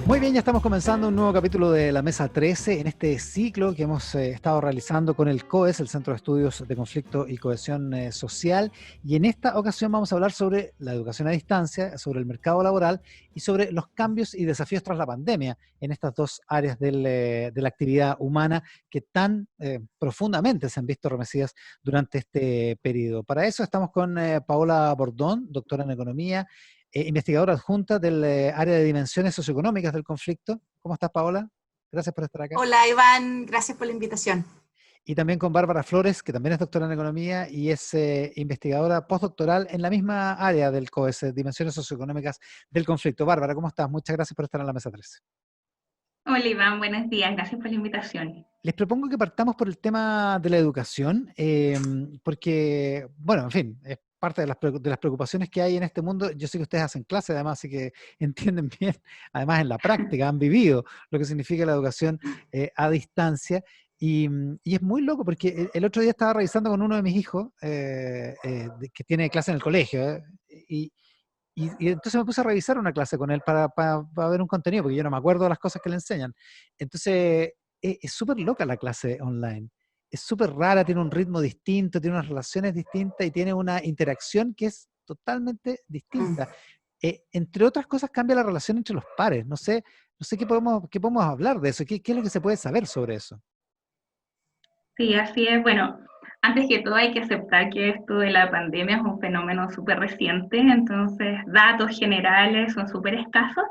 Muy bien, ya estamos comenzando un nuevo capítulo de la Mesa 13 en este ciclo que hemos estado realizando con el COES, el Centro de Estudios de Conflicto y Cohesión Social, y en esta ocasión vamos a hablar sobre la educación a distancia, sobre el mercado laboral y sobre los cambios y desafíos tras la pandemia en estas dos áreas de la actividad humana que tan profundamente se han visto remecidas durante este periodo. Para eso estamos con Paola Bordón, doctora en Economía, investigadora adjunta del área de dimensiones socioeconómicas del conflicto. ¿Cómo estás, Paola? Gracias por estar acá. Hola Iván, gracias por la invitación. Y también con Bárbara Flores, que también es doctora en economía y es investigadora postdoctoral en la misma área del COES, dimensiones socioeconómicas del conflicto. Bárbara, ¿cómo estás? Muchas gracias por estar en la mesa 13. Hola Iván, buenos días, gracias por la invitación. Les propongo que partamos por el tema de la educación, porque, bueno, en fin, es parte de las preocupaciones que hay en este mundo. Yo sé que ustedes hacen clases, además, así que entienden bien, además en la práctica, han vivido lo que significa la educación a distancia. Y es muy loco porque el otro día estaba revisando con uno de mis hijos, que tiene clase en el colegio, y entonces me puse a revisar una clase con él para ver un contenido, porque yo no me acuerdo de las cosas que le enseñan. Entonces, es súper loca la clase online. Es súper rara, tiene un ritmo distinto, tiene unas relaciones distintas y tiene una interacción que es totalmente distinta. Entre otras cosas, cambia la relación entre los pares. No sé qué podemos hablar de eso. ¿Qué es lo que se puede saber sobre eso? Sí, así es. Bueno, antes que todo hay que aceptar que esto de la pandemia es un fenómeno súper reciente, entonces datos generales son súper escasos,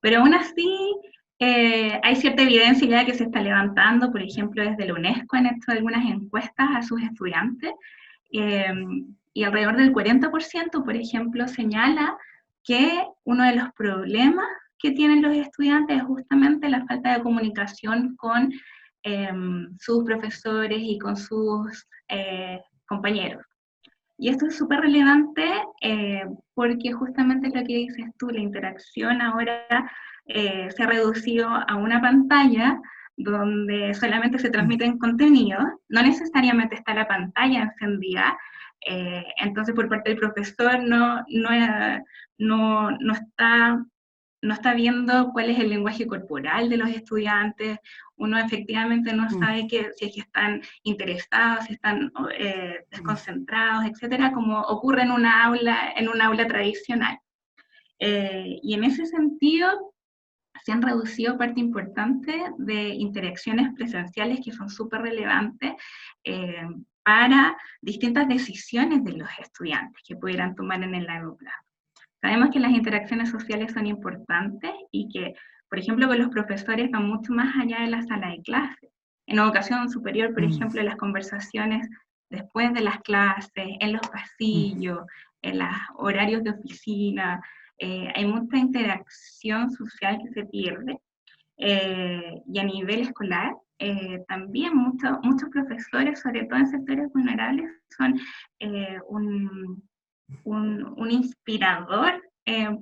pero aún así hay cierta evidencia ya que se está levantando. Por ejemplo, desde la UNESCO han hecho algunas encuestas a sus estudiantes, eh, y alrededor del 40%, por ejemplo, señala que uno de los problemas que tienen los estudiantes es justamente la falta de comunicación con sus profesores y con sus compañeros. Y esto es súper relevante porque justamente lo que dices tú, la interacción ahora se ha reducido a una pantalla donde solamente se transmiten contenidos, no necesariamente está la pantalla encendida, entonces por parte del profesor no está no está viendo cuál es el lenguaje corporal de los estudiantes, uno efectivamente no sabe si es que están interesados, si están desconcentrados, etcétera, como ocurre en una aula tradicional. Y en ese sentido, se han reducido parte importante de interacciones presenciales que son súper relevantes eh, para distintas decisiones de los estudiantes que pudieran tomar en el largo plazo. Sabemos que las interacciones sociales son importantes y que, por ejemplo, con los profesores van mucho más allá de la sala de clase. En educación superior, por ejemplo, las conversaciones después de las clases, en los pasillos, en los horarios de oficina, hay mucha interacción social que se pierde. Y a nivel escolar, también muchos profesores, sobre todo en sectores vulnerables, son un inspirador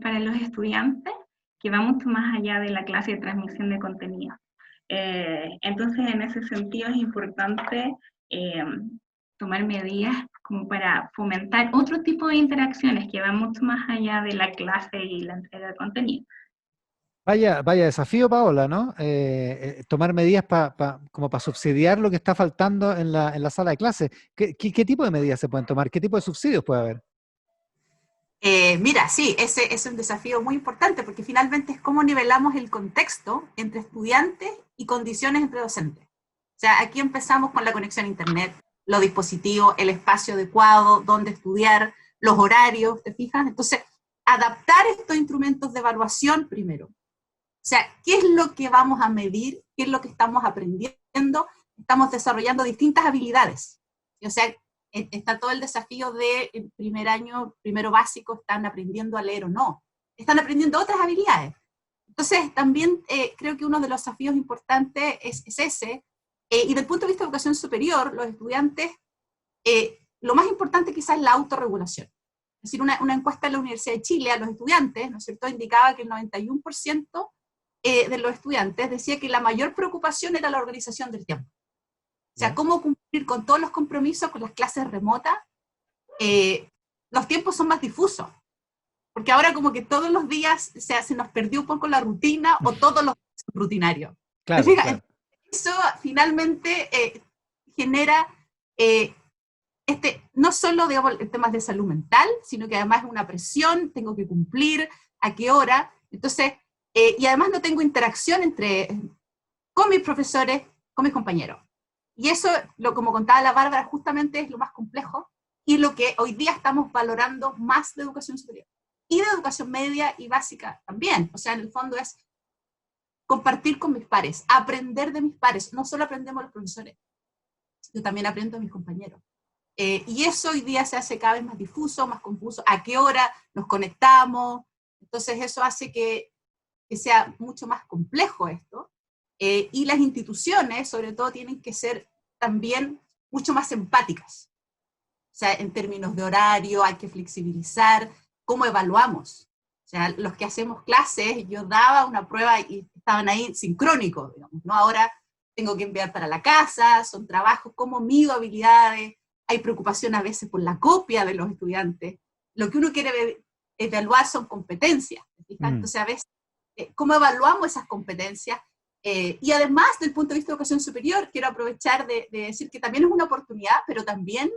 para los estudiantes que va mucho más allá de la clase de transmisión de contenido. Entonces, en ese sentido es importante eh, tomar medidas como para fomentar otro tipo de interacciones que van mucho más allá de la clase y la entrega de contenido. Vaya desafío, Paola, ¿no? Tomar medidas como para subsidiar lo que está faltando en la sala de clase. ¿Qué tipo de medidas se pueden tomar? ¿Qué tipo de subsidios puede haber? Mira, sí, ese es un desafío muy importante porque finalmente es cómo nivelamos el contexto entre estudiantes y condiciones entre docentes. O sea, aquí empezamos con la conexión a Internet, los dispositivos, el espacio adecuado, dónde estudiar, los horarios, ¿te fijas? Entonces, adaptar estos instrumentos de evaluación primero. O sea, ¿qué es lo que vamos a medir? ¿Qué es lo que estamos aprendiendo? Estamos desarrollando distintas habilidades. O sea, está todo el desafío de el primer año, primero básico, están aprendiendo a leer o no. Están aprendiendo otras habilidades. Entonces, también creo que uno de los desafíos importantes es ese. Y desde el punto de vista de educación superior, los estudiantes, lo más importante quizás es la autorregulación. Es decir, una encuesta de la Universidad de Chile a los estudiantes, ¿no es cierto?, indicaba que el 91% de los estudiantes decía que la mayor preocupación era la organización del tiempo. O sea, cómo cumplir con todos los compromisos, con las clases remotas. Los tiempos son más difusos. porque ahora como que todos los días se nos perdió un poco la rutina o todos los días son rutinarios. Claro, claro. Eso finalmente genera no solo, digamos, temas de salud mental, sino que además es una presión, tengo que cumplir, a qué hora. Entonces, y además no tengo interacción con mis profesores, con mis compañeros. Y eso, como contaba la Bárbara, justamente es lo más complejo y lo que hoy día estamos valorando más de educación superior. Y de educación media y básica también. O sea, en el fondo es compartir con mis pares, aprender de mis pares. No solo aprendemos los profesores, yo también aprendo de mis compañeros. Y eso hoy día se hace cada vez más difuso, más confuso. ¿A qué hora nos conectamos? Entonces eso hace que sea mucho más complejo esto. Y las instituciones, sobre todo, tienen que ser también mucho más empáticas. O sea, en términos de horario, hay que flexibilizar cómo evaluamos. O sea, los que hacemos clases, yo daba una prueba y estaban ahí sincrónicos, digamos, ¿no? Ahora tengo que enviar para la casa, son trabajos, cómo mido habilidades, hay preocupación a veces por la copia de los estudiantes. Lo que uno quiere evaluar son competencias. Entonces, a veces, ¿cómo evaluamos esas competencias? Y además, desde el punto de vista de educación superior, quiero aprovechar de decir que también es una oportunidad, pero también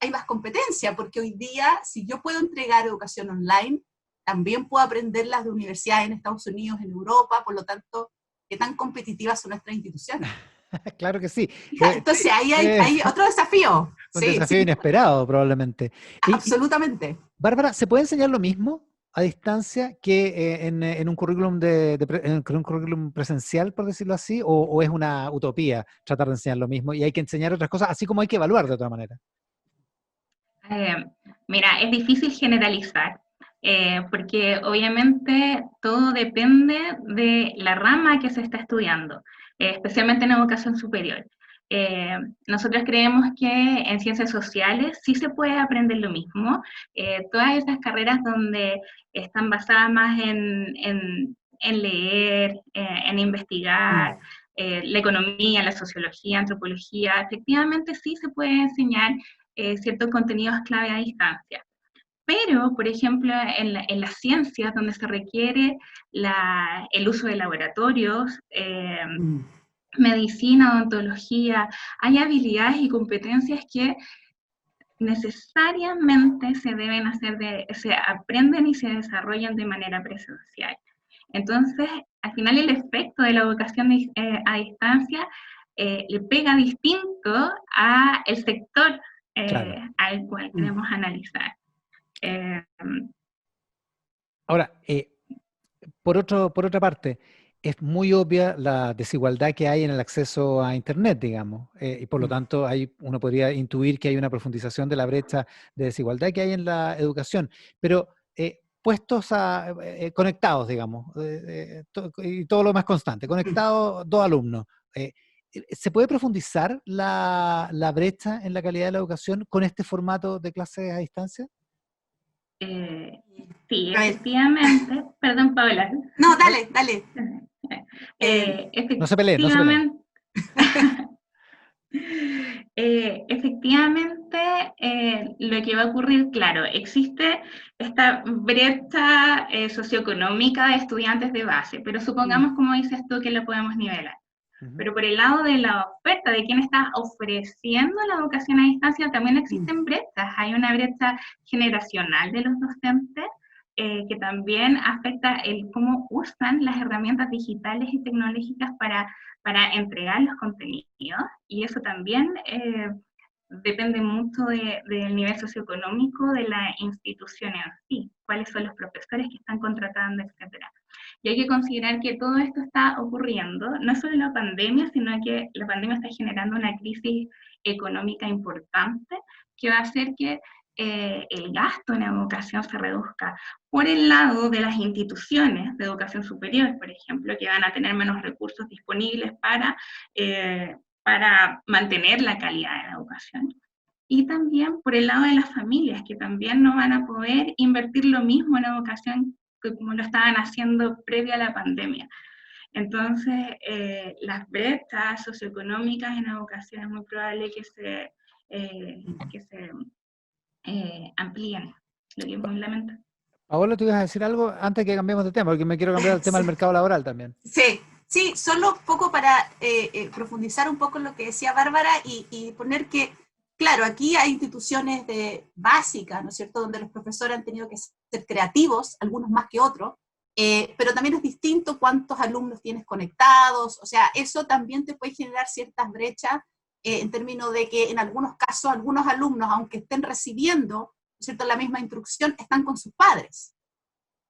hay más competencia, porque hoy día, si yo puedo entregar educación online, también puedo aprenderlas de universidades en Estados Unidos, en Europa, por lo tanto, ¿qué tan competitivas son nuestras instituciones? Claro que sí. Entonces, ahí hay otro desafío. Un Sí, desafío sí, inesperado, probablemente. absolutamente. Bárbara, ¿se puede enseñar lo mismo a distancia que en un currículum en un currículum presencial, por decirlo así, o es una utopía tratar de enseñar lo mismo y hay que enseñar otras cosas, así como hay que evaluar de otra manera? Mira, es difícil generalizar, porque obviamente todo depende de la rama que se está estudiando, especialmente en educación superior. Nosotros creemos que en ciencias sociales sí se puede aprender lo mismo. Todas esas carreras donde están basadas más en leer, en investigar, la economía, la sociología, antropología, efectivamente sí se puede enseñar ciertos contenidos clave a distancia. Pero, por ejemplo, en las ciencias, donde se requiere el uso de laboratorios, medicina, odontología, hay habilidades y competencias que necesariamente se aprenden y se desarrollan de manera presencial. Entonces, al final el efecto de la educación a distancia le pega distinto al sector Claro. al cual queremos analizar. Ahora, por otra parte, es muy obvia la desigualdad que hay en el acceso a Internet, digamos, y por lo tanto uno podría intuir que hay una profundización de la brecha de desigualdad que hay en la educación, pero puestos conectados, digamos, y todo lo más constante, conectados dos alumnos. ¿Se puede profundizar la brecha en la calidad de la educación con este formato de clases a distancia? Sí, efectivamente. Perdón, Paola. No, dale, dale. No se peleen, no se peleen. Efectivamente, lo que va a ocurrir, claro, existe esta brecha socioeconómica de estudiantes de base, pero supongamos, como dices tú, que lo podemos nivelar. Pero por el lado de la oferta, de quién está ofreciendo la educación a distancia, también existen brechas. Hay una brecha generacional de los docentes que también afecta el cómo usan las herramientas digitales y tecnológicas para entregar los contenidos, y eso también depende mucho del nivel socioeconómico de la institución en sí, cuáles son los profesores que están contratando, etcétera. Y hay que considerar que todo esto está ocurriendo, no solo la pandemia, sino que la pandemia está generando una crisis económica importante que va a hacer que el gasto en educación se reduzca. Por el lado de las instituciones de educación superior, por ejemplo, que van a tener menos recursos disponibles para mantener la calidad de la educación. Y también por el lado de las familias, que también no van a poder invertir lo mismo en educación que como lo estaban haciendo previo a la pandemia. Entonces, las brechas socioeconómicas en educación es muy probable que se amplíen, lo que es muy lamentable. Paola, ¿tú ibas a decir algo antes que cambiemos de tema? Porque me quiero cambiar al tema del mercado laboral también. Sí, sí, solo un poco para profundizar un poco en lo que decía Bárbara y poner que, claro, aquí hay instituciones básicas, ¿no es cierto?, donde los profesores han tenido que ser creativos, algunos más que otros, pero también es distinto cuántos alumnos tienes conectados, o sea, eso también te puede generar ciertas brechas en términos de que en algunos casos algunos alumnos, aunque estén recibiendo, ¿no es cierto?, la misma instrucción, están con sus padres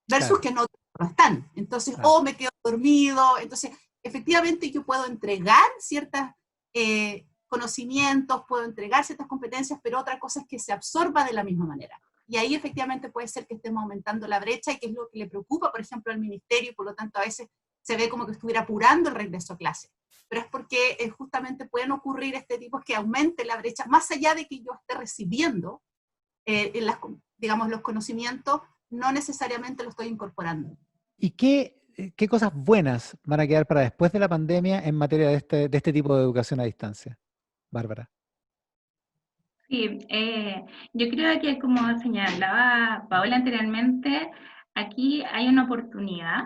versus Claro, que no están. Entonces, claro. me quedo dormido. Entonces, efectivamente yo puedo entregar ciertos conocimientos, puedo entregar ciertas competencias, pero otra cosa es que se absorba de la misma manera. Y ahí efectivamente puede ser que estemos aumentando la brecha y que es lo que le preocupa, por ejemplo, al ministerio, y por lo tanto a veces se ve como que estuviera apurando el regreso a clase. Pero es porque justamente pueden ocurrir este tipo que aumente la brecha, más allá de que yo esté recibiendo digamos, los conocimientos, no necesariamente lo estoy incorporando. ¿Y qué cosas buenas van a quedar para después de la pandemia en materia de este tipo de educación a distancia, Bárbara? Sí, yo creo que como señalaba Paola anteriormente, aquí hay una oportunidad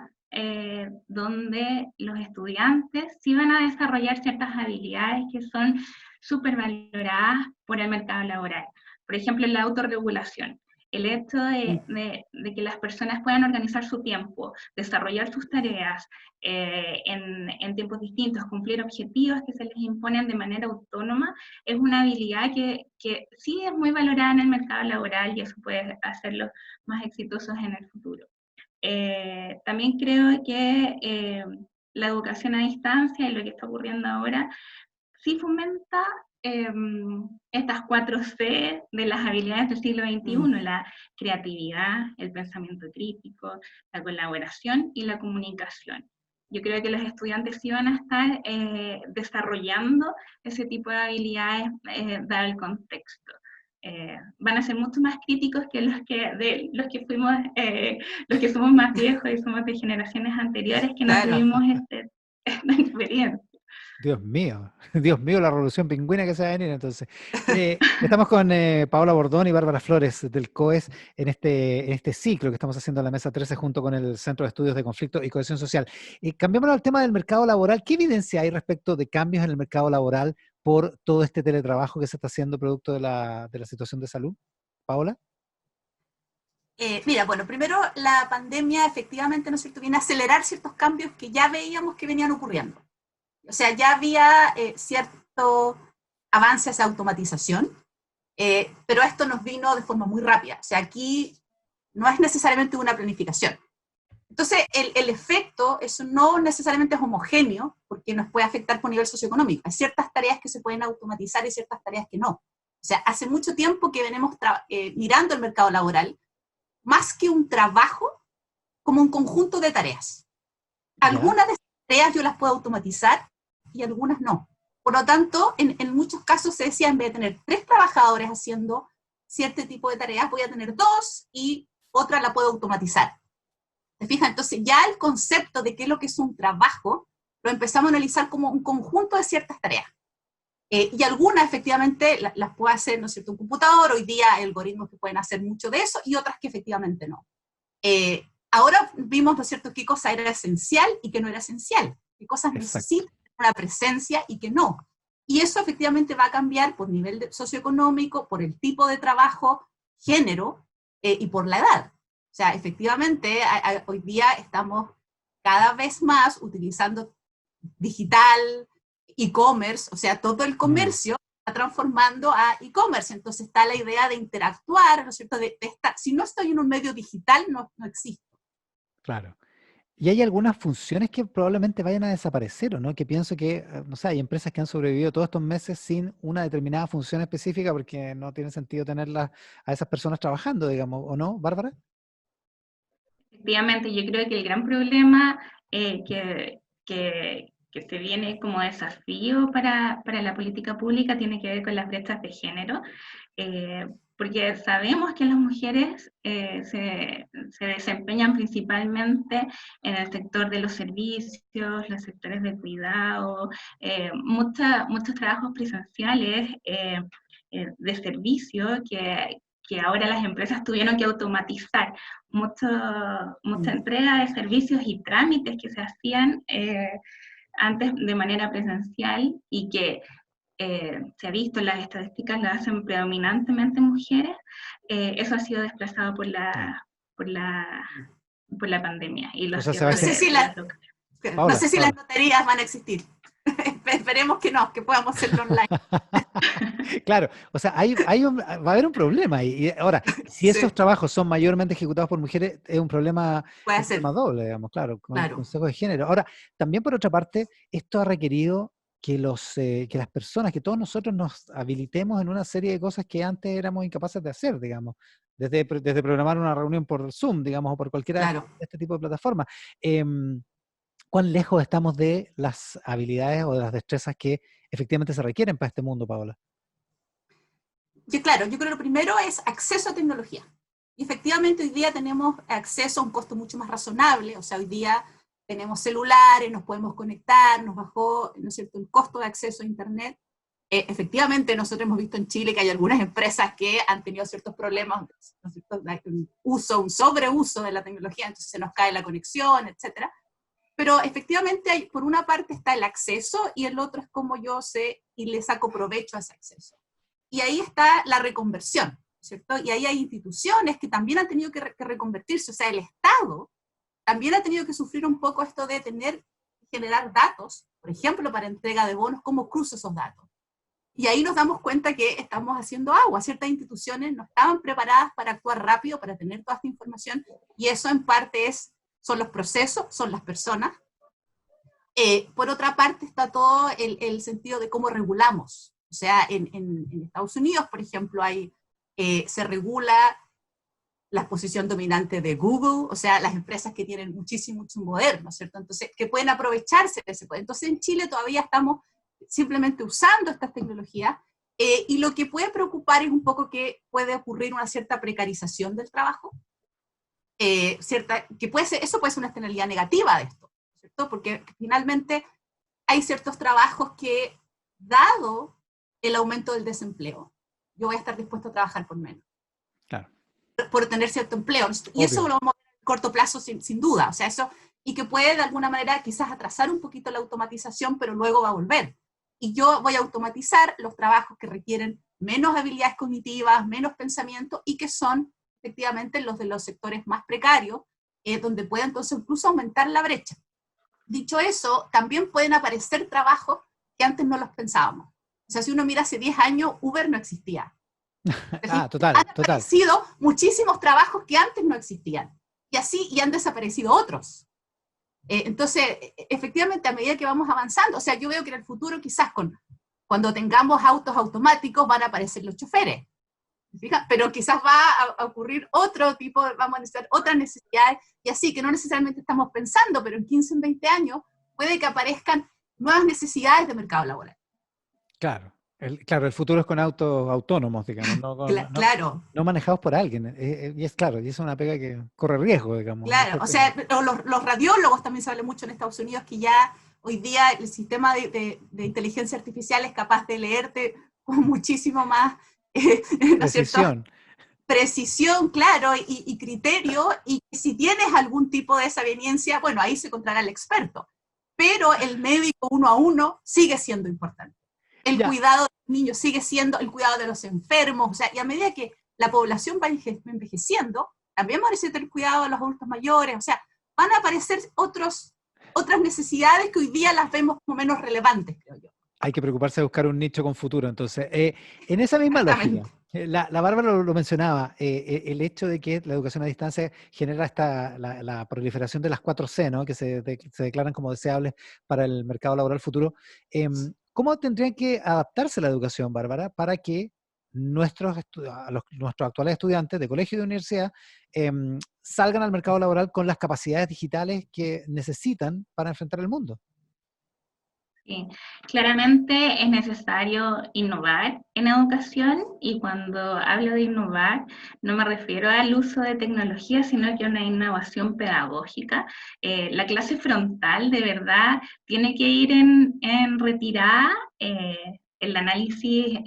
donde los estudiantes sí van a desarrollar ciertas habilidades que son súper valoradas por el mercado laboral. Por ejemplo, la autorregulación. El hecho de que las personas puedan organizar su tiempo, desarrollar sus tareas en tiempos distintos, cumplir objetivos que se les imponen de manera autónoma, es una habilidad que sí es muy valorada en el mercado laboral y eso puede hacerlos más exitosos en el futuro. También creo que la educación a distancia y lo que está ocurriendo ahora sí fomenta estas 4C de las habilidades del siglo XXI, la creatividad, el pensamiento crítico, la colaboración y la comunicación. Yo creo que los estudiantes sí van a estar desarrollando ese tipo de habilidades dado el contexto. Van a ser mucho más críticos que los que fuimos, los que somos más viejos y somos de generaciones anteriores que no Claro. tuvimos esta experiencia. Dios mío, la revolución pingüina que se va a venir entonces. Estamos con Paola Bordón y Bárbara Flores del COES en este ciclo que estamos haciendo en la Mesa 13 junto con el Centro de Estudios de Conflicto y Cohesión Social. Cambiémonos al tema del mercado laboral. ¿Qué evidencia hay respecto de cambios en el mercado laboral por todo este teletrabajo que se está haciendo producto de la situación de salud? Paola. Mira, bueno, primero la pandemia efectivamente, ¿no es cierto?, viene a acelerar ciertos cambios que ya veíamos que venían ocurriendo. O sea, ya había cierto avance hacia automatización, pero esto nos vino de forma muy rápida. O sea, aquí no es necesariamente una planificación. Entonces, el efecto eso no necesariamente es homogéneo, porque nos puede afectar por nivel socioeconómico. Hay ciertas tareas que se pueden automatizar y ciertas tareas que no. O sea, hace mucho tiempo que venimos mirando el mercado laboral más que un trabajo, como un conjunto de tareas. ¿Ya? Algunas de esas tareas yo las puedo automatizar y algunas no. Por lo tanto, en muchos casos se decía, en vez de tener 3 trabajadores haciendo cierto tipo de tareas, voy a tener 2 y otra la puedo automatizar. ¿Te fijas? Entonces ya el concepto de qué es lo que es un trabajo lo empezamos a analizar como un conjunto de ciertas tareas. Y algunas efectivamente las puede hacer, ¿no es cierto?, un computador. Hoy día hay algoritmos que pueden hacer mucho de eso y otras que efectivamente no. Ahora vimos, ¿no es cierto?, qué cosa era esencial y qué no era esencial, qué cosas Exacto. necesitan una presencia y qué no. Y eso efectivamente va a cambiar por nivel socioeconómico, por el tipo de trabajo, género y por la edad. O sea, efectivamente, hoy día estamos cada vez más utilizando digital, e-commerce, o sea, todo el Mm, comercio está transformando a e-commerce. Entonces está la idea de interactuar, ¿no es cierto?, de estar. Si no estoy en un medio digital, no existo. claro. Y hay algunas funciones que probablemente vayan a desaparecer, ¿o no? Que pienso que, no sé, hay empresas que han sobrevivido todos estos meses sin una determinada función específica porque no tiene sentido tenerlas a esas personas trabajando, digamos, ¿o no, Bárbara? Efectivamente, yo creo que el gran problema que se viene como desafío para la política pública tiene que ver con las brechas de género, porque sabemos que las mujeres se desempeñan principalmente en el sector de los servicios, los sectores de cuidado, muchos trabajos presenciales de servicio que ahora las empresas tuvieron que automatizar mucha entrega de servicios y trámites que se hacían antes de manera presencial y que se ha visto en las estadísticas, lo hacen predominantemente mujeres, eso ha sido desplazado por la pandemia y O los sea, cierres No sé si, las locales. no Paola, sé si las Paola. notarías van a existir. Esperemos que no, que podamos hacerlo online. Claro, o sea, va a haber un problema ahí. Y ahora, si esos Sí, trabajos son mayormente ejecutados por mujeres, es puede un problema ser, doble, digamos, claro, con el claro. Consejo de Género. Ahora, también por otra parte, esto ha requerido que las personas, que todos nosotros nos habilitemos en una serie de cosas que antes éramos incapaces de hacer, digamos, desde programar una reunión por Zoom, digamos, o por cualquiera Claro. de este tipo de plataformas. ¿Cuán lejos estamos de las habilidades o de las destrezas que efectivamente se requieren para este mundo, Paola? Claro, yo creo que lo primero es acceso a tecnología. Y efectivamente hoy día tenemos acceso a un costo mucho más razonable, o sea, hoy día tenemos celulares, nos podemos conectar, nos bajó, ¿no es cierto?, el costo de acceso a Internet. Efectivamente, nosotros hemos visto en Chile que hay algunas empresas que han tenido ciertos problemas, ¿no es cierto?, un sobreuso de la tecnología, entonces se nos cae la conexión, etcétera. Pero efectivamente, por una parte está el acceso y el otro es cómo yo sé y le saco provecho a ese acceso. Y ahí está la reconversión, ¿cierto? Y ahí hay instituciones que también han tenido que reconvertirse, o sea, el Estado también ha tenido que sufrir un poco esto de generar datos, por ejemplo, para entrega de bonos, cómo cruzo esos datos. Y ahí nos damos cuenta que estamos haciendo agua. Ciertas instituciones no estaban preparadas para actuar rápido, para tener toda esta información, y eso en parte son los procesos, son las personas. Por otra parte está todo el sentido de cómo regulamos. O sea, en Estados Unidos, por ejemplo, se regula la posición dominante de Google, o sea, las empresas que tienen muchísimo poder, ¿no es cierto? Entonces, que pueden aprovecharse de ese poder. Entonces, en Chile todavía estamos simplemente usando estas tecnologías, y lo que puede preocupar es un poco que puede ocurrir una cierta precarización del trabajo, eso puede ser una externalidad negativa de esto, ¿cierto? Porque finalmente hay ciertos trabajos que, dado el aumento del desempleo, yo voy a estar dispuesto a trabajar por menos. Claro. Por tener cierto empleo. Y Obvio. eso lo vamos a ver a corto plazo sin duda. O sea, eso, y que puede de alguna manera quizás atrasar un poquito la automatización, pero luego va a volver. Y yo voy a automatizar los trabajos que requieren menos habilidades cognitivas, menos pensamiento, y que son efectivamente los de los sectores más precarios, donde puede entonces incluso aumentar la brecha. Dicho eso, también pueden aparecer trabajos que antes no los pensábamos. O sea, si uno mira hace 10 años, Uber no existía. Total. Han aparecido muchísimos trabajos que antes no existían. Y así, y han desaparecido otros. Entonces, efectivamente, a medida que vamos avanzando, o sea, yo veo que en el futuro quizás cuando tengamos autos automáticos van a aparecer los choferes. Pero quizás va a ocurrir otro tipo, vamos a necesitar otras necesidades, y así que no necesariamente estamos pensando, pero en 15, en 20 años puede que aparezcan nuevas necesidades de mercado laboral. Claro. El futuro es con autos autónomos, digamos, Claro. no manejados por alguien. Y es claro, y es una pega que corre riesgo, digamos. Claro, o sea, los radiólogos también se habla mucho en Estados Unidos, que ya hoy día el sistema de inteligencia artificial es capaz de leerte con muchísimo más ¿no es cierto? Precisión, claro, y criterio, y si tienes algún tipo de desaveniencia, bueno, ahí se encontrará el experto. Pero el médico 1-a-1 sigue siendo importante. El cuidado de los niños sigue siendo el cuidado de los enfermos, o sea, y a medida que la población va envejeciendo, también va a necesitar el cuidado de los adultos mayores, o sea, van a aparecer otras necesidades que hoy día las vemos como menos relevantes, creo yo. Hay que preocuparse de buscar un nicho con futuro. Entonces, en esa misma lógica, la Bárbara lo mencionaba, el hecho de que la educación a distancia genera la proliferación de las 4C, ¿no? Que se declaran como deseables para el mercado laboral futuro. ¿Cómo tendrían que adaptarse la educación, Bárbara, para que nuestros actuales estudiantes de colegio y de universidad salgan al mercado laboral con las capacidades digitales que necesitan para enfrentar el mundo? Sí, claramente es necesario innovar en educación, y cuando hablo de innovar no me refiero al uso de tecnología, sino que a una innovación pedagógica. La clase frontal de verdad tiene que ir en retirada. el análisis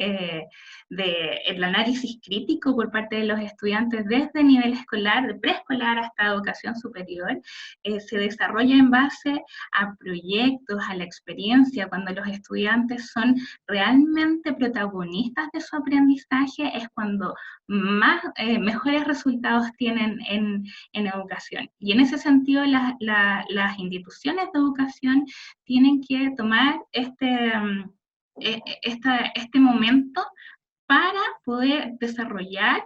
el análisis crítico por parte de los estudiantes desde nivel escolar, de preescolar hasta educación superior, se desarrolla en base a proyectos, a la experiencia. Cuando los estudiantes son realmente protagonistas de su aprendizaje, es cuando mejores resultados tienen en educación. Y en ese sentido, las instituciones de educación tienen que tomar este momento para poder desarrollar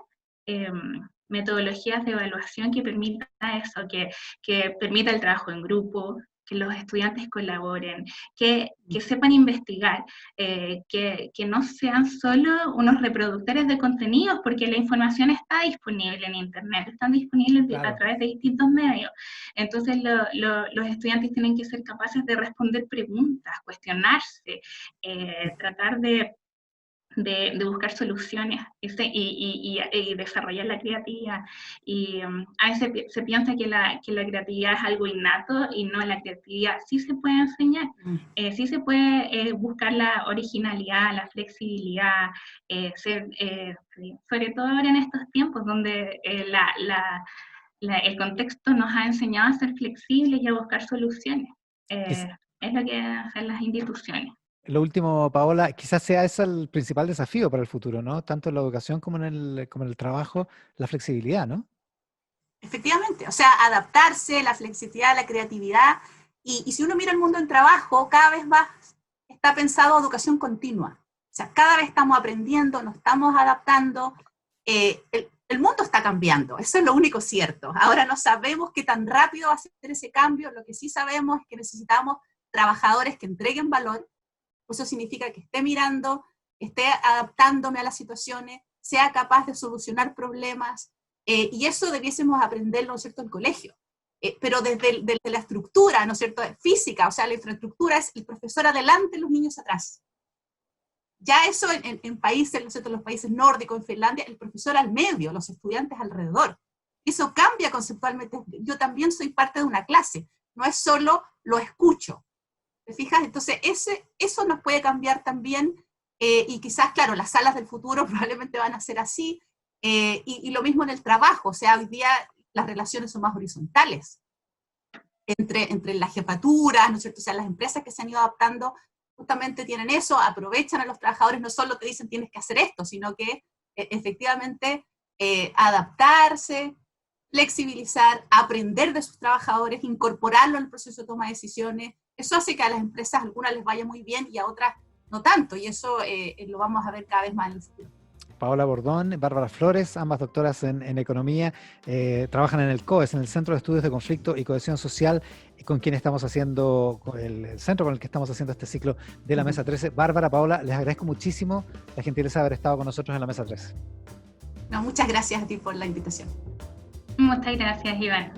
metodologías de evaluación que permita eso, que permita el trabajo en grupo, que los estudiantes colaboren, que sepan investigar, que no sean solo unos reproductores de contenidos, porque la información está disponible en Internet, están disponibles Claro. a través de distintos medios. Entonces los estudiantes tienen que ser capaces de responder preguntas, cuestionarse, tratar de buscar soluciones y desarrollar la creatividad. Y a veces se piensa que la creatividad es algo innato, y no, la creatividad sí se puede enseñar, sí se puede buscar la originalidad, la flexibilidad, sobre todo ahora en estos tiempos donde el contexto nos ha enseñado a ser flexibles y a buscar soluciones. Es lo que hacen las instituciones. Lo último, Paola, quizás sea ese el principal desafío para el futuro, ¿no? Tanto en la educación como en el trabajo, la flexibilidad, ¿no? Efectivamente, o sea, adaptarse, la flexibilidad, la creatividad, y si uno mira el mundo del trabajo, cada vez más está pensado educación continua. O sea, cada vez estamos aprendiendo, nos estamos adaptando, el mundo está cambiando, eso es lo único cierto. Ahora no sabemos qué tan rápido va a ser ese cambio, lo que sí sabemos es que necesitamos trabajadores que entreguen valor. Eso significa que esté mirando, esté adaptándome a las situaciones, sea capaz de solucionar problemas, y eso debiésemos aprenderlo, ¿no es cierto?, en el colegio. Pero desde la estructura, ¿no es cierto?, física, o sea, la infraestructura es el profesor adelante, los niños atrás. Ya eso en países, ¿no es cierto?, los países nórdicos, en Finlandia, el profesor al medio, los estudiantes alrededor. Eso cambia conceptualmente. Yo también soy parte de una clase, no es solo lo escucho. ¿Te fijas? Entonces, eso nos puede cambiar también, y quizás, claro, las salas del futuro probablemente van a ser así, y lo mismo en el trabajo. O sea, hoy día las relaciones son más horizontales entre las jefaturas, ¿no es cierto? O sea, las empresas que se han ido adaptando justamente tienen eso, aprovechan a los trabajadores, no solo te dicen tienes que hacer esto, sino que efectivamente adaptarse, flexibilizar, aprender de sus trabajadores, incorporarlo en el proceso de toma de decisiones. Eso hace que a las empresas, a algunas les vaya muy bien y a otras no tanto, y eso lo vamos a ver cada vez más en el futuro. Paola Bordón, Bárbara Flores, ambas doctoras en economía, trabajan en el COES, en el Centro de Estudios de Conflicto y Cohesión Social, con quien estamos haciendo, el centro con el que estamos haciendo este ciclo de la Mesa 13. Bárbara, Paola, les agradezco muchísimo la gentileza de haber estado con nosotros en la Mesa 13. No, muchas gracias a ti por la invitación. Muchas gracias, Iván.